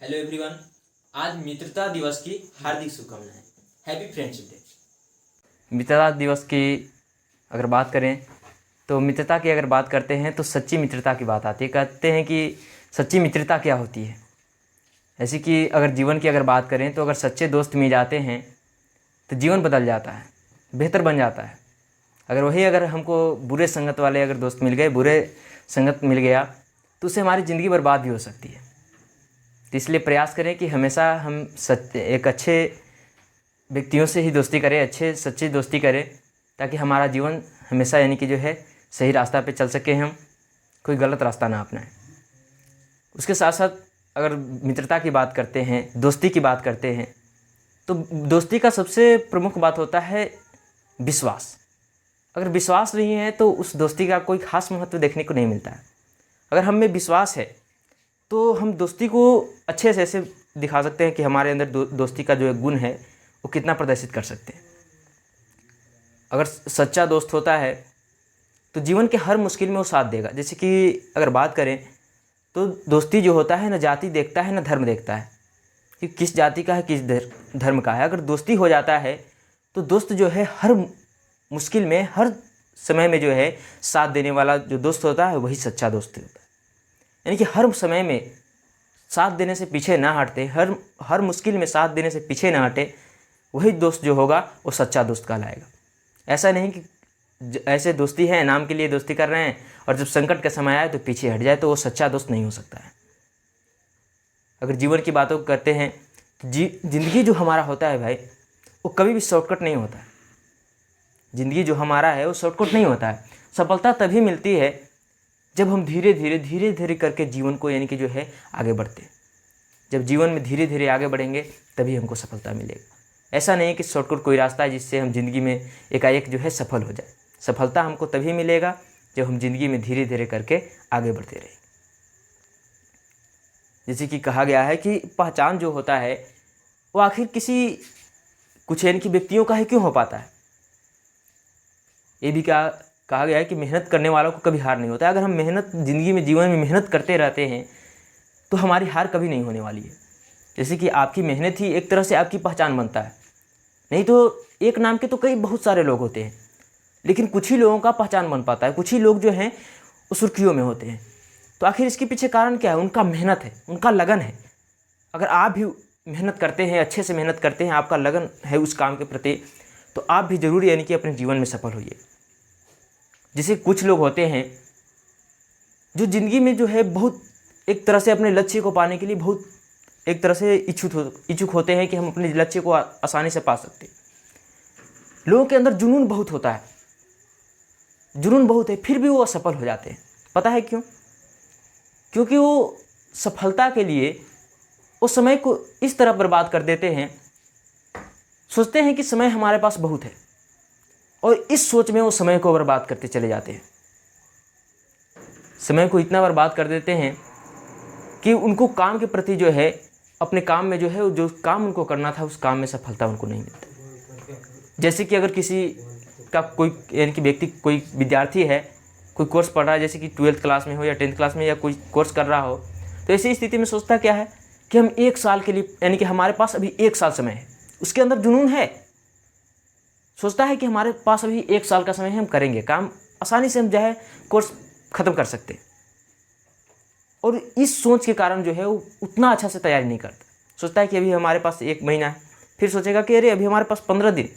Hello everyone. आज मित्रता दिवस की हार्दिक शुभकामनाएं। Happy friendship day. मित्रता दिवस की अगर बात करें तो मित्रता की अगर बात करते हैं तो सच्ची मित्रता की बात आती है। कहते हैं कि सच्ची मित्रता क्या होती है। ऐसे कि अगर जीवन की अगर बात करें तो अगर सच्चे दोस्त मिल जाते हैं तो जीवन बदल जाता है, बेहतर बन जाता है। अगर हमको बुरे संगत वाले अगर दोस्त मिल गए, बुरे संगत मिल गया तो उससे हमारी ज़िंदगी बर्बाद भी हो सकती है। तो इसलिए प्रयास करें कि हमेशा हम एक अच्छे व्यक्तियों से ही दोस्ती करें, अच्छे सच्ची दोस्ती करें, ताकि हमारा जीवन हमेशा यानी कि जो है सही रास्ता पे चल सके, हम कोई गलत रास्ता ना अपनाएं। उसके साथ साथ अगर मित्रता की बात करते हैं, दोस्ती की बात करते हैं, तो दोस्ती का सबसे प्रमुख बात होता है विश्वास। अगर विश्वास नहीं है तो उस दोस्ती का कोई खास महत्व देखने को नहीं मिलता है। अगर हम में विश्वास है तो हम दोस्ती को अच्छे से ऐसे दिखा सकते हैं कि हमारे अंदर दोस्ती का जो गुण है वो कितना प्रदर्शित कर सकते हैं। अगर सच्चा दोस्त होता है तो जीवन के हर मुश्किल में वो साथ देगा। जैसे कि अगर बात करें तो दोस्ती जो होता है ना जाति देखता है ना धर्म देखता है कि किस जाति का है, किस धर्म का है। अगर दोस्ती हो जाता है तो दोस्त जो है हर मुश्किल में, हर समय में जो है साथ देने वाला जो दोस्त होता है वही सच्चा दोस्त होता है। यानी कि हर समय में साथ देने से पीछे ना हटते, हर मुश्किल में साथ देने से पीछे ना हटे, वही दोस्त जो होगा वो सच्चा दोस्त कहलाएगा। ऐसा नहीं कि ऐसे दोस्ती है नाम के लिए दोस्ती कर रहे हैं और जब संकट का समय आए तो पीछे हट जाए, तो वो सच्चा दोस्त नहीं हो सकता है। अगर जीवन की बातों करते हैं तो जिंदगी जो हमारा होता है भाई, वो कभी भी शॉर्टकट नहीं होता है। ज़िंदगी जो हमारा है वो शॉर्टकट नहीं होता है। सफलता तभी मिलती है जब हम धीरे धीरे करके जीवन को यानी कि जो है आगे बढ़ते हैं। जब जीवन में धीरे धीरे आगे बढ़ेंगे तभी हमको सफलता मिलेगा। ऐसा नहीं कि शॉर्टकट कोई रास्ता है जिससे हम ज़िंदगी में एकाएक जो है सफल हो जाए। सफलता हमको तभी मिलेगा जब हम ज़िंदगी में धीरे धीरे करके आगे बढ़ते रहेंगे। जैसे कि कहा गया है कि पहचान जो होता है वो आखिर कुछ यानी कि व्यक्तियों का ही क्यों हो पाता है। ये भी कहा गया है कि मेहनत करने वालों को कभी हार नहीं होता है। अगर हम ज़िंदगी में, जीवन में मेहनत करते रहते हैं तो हमारी हार कभी नहीं होने वाली है। जैसे कि आपकी मेहनत ही एक तरह से आपकी पहचान बनता है। नहीं तो एक नाम के तो बहुत सारे लोग होते हैं, लेकिन कुछ ही लोगों का पहचान बन पाता है। कुछ ही लोग जो हैं वो सुर्खियों में होते हैं। तो आखिर इसके पीछे कारण क्या है? उनका मेहनत है, उनका लगन है। अगर आप भी मेहनत करते हैं, अच्छे से मेहनत करते हैं, आपका लगन है उस काम के प्रति, तो आप भी ज़रूर यानी कि अपने जीवन में सफल होइए। जैसे कुछ लोग होते हैं जो ज़िंदगी में जो है बहुत एक तरह से अपने लक्ष्य को पाने के लिए बहुत एक तरह से इच्छुक होते हैं कि हम अपने लक्ष्य को आसानी से पा सकते हैं। लोगों के अंदर जुनून बहुत होता है, जुनून बहुत है, फिर भी वो असफल हो जाते हैं। पता है क्यों? क्योंकि वो सफलता के लिए वो समय को इस तरह बर्बाद कर देते हैं, सोचते हैं कि समय हमारे पास बहुत है, और इस सोच में वो समय को बर्बाद करते चले जाते हैं। समय को इतना बर्बाद कर देते हैं कि उनको काम के प्रति जो है, अपने काम में जो है, जो काम उनको करना था उस काम में सफलता उनको नहीं मिलती। जैसे कि अगर किसी का कोई यानी कि व्यक्ति, कोई विद्यार्थी है, कोई कोर्स पढ़ रहा है, जैसे कि 12th क्लास में हो या 10th क्लास में या कोई कोर्स कर रहा हो, तो ऐसी स्थिति में सोचता क्या है कि हम 1 साल के लिए, यानी कि हमारे पास अभी 1 साल समय है। उसके अंदर जुनून है, सोचता है कि हमारे पास अभी 1 साल का समय है, हम करेंगे काम, आसानी से हम जो है कोर्स ख़त्म कर सकते हैं। और इस सोच के कारण जो है वो उतना अच्छा से तैयारी नहीं करता। सोचता है कि अभी हमारे पास 1 महीना है, फिर सोचेगा कि अरे अभी हमारे पास 15 दिन।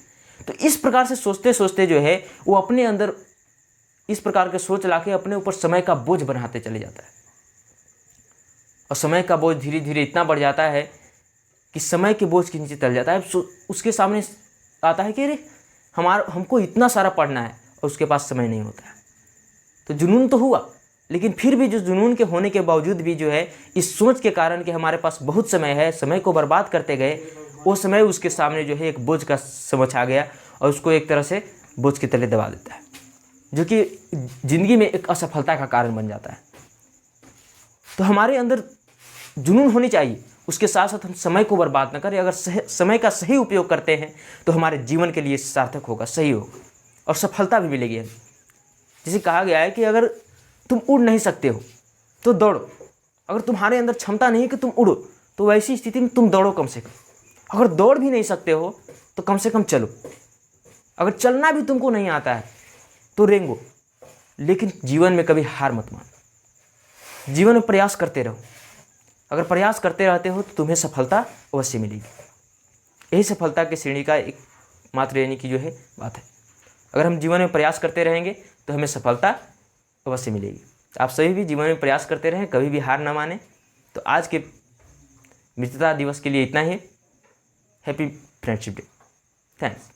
तो इस प्रकार से सोचते सोचते जो है वो अपने अंदर इस प्रकार के सोच ला के अपने ऊपर समय का बोझ बनाते चले जाता है। और समय का बोझ धीरे धीरे इतना बढ़ जाता है कि समय के बोझ के नीचे तल जाता है। उसके सामने आता है कि अरे हमको इतना सारा पढ़ना है और उसके पास समय नहीं होता है। तो जुनून तो हुआ, लेकिन फिर भी जो जुनून के होने के बावजूद भी जो है इस सोच के कारण कि हमारे पास बहुत समय है, समय को बर्बाद करते गए, वो समय उसके सामने जो है एक बोझ का समझ आ गया और उसको एक तरह से बोझ के तले दबा देता है, जो कि ज़िंदगी में एक असफलता का कारण बन जाता है। तो हमारे अंदर जुनून होनी चाहिए, उसके साथ साथ हम समय को बर्बाद न करें। अगर समय का सही उपयोग करते हैं तो हमारे जीवन के लिए सार्थक होगा, सही होगा और सफलता भी मिलेगी। जैसे कहा गया है कि अगर तुम उड़ नहीं सकते हो तो दौड़ो। अगर तुम्हारे अंदर क्षमता नहीं है कि तुम उड़ो तो वैसी स्थिति में तुम दौड़ो कम से कम। अगर दौड़ भी नहीं सकते हो तो कम से कम चलो। अगर चलना भी तुमको नहीं आता है तो रेंगो, लेकिन जीवन में कभी हार मत मानो। जीवन में प्रयास करते रहो। अगर प्रयास करते रहते हो तो तुम्हें सफलता अवश्य मिलेगी। यही सफलता की श्रेणी का एक मात्र यानी कि जो है बात है। अगर हम जीवन में प्रयास करते रहेंगे तो हमें सफलता अवश्य मिलेगी। आप सभी भी जीवन में प्रयास करते रहें, कभी भी हार ना माने। तो आज के मित्रता दिवस के लिए इतना ही। Happy friendship day. थैंक्स।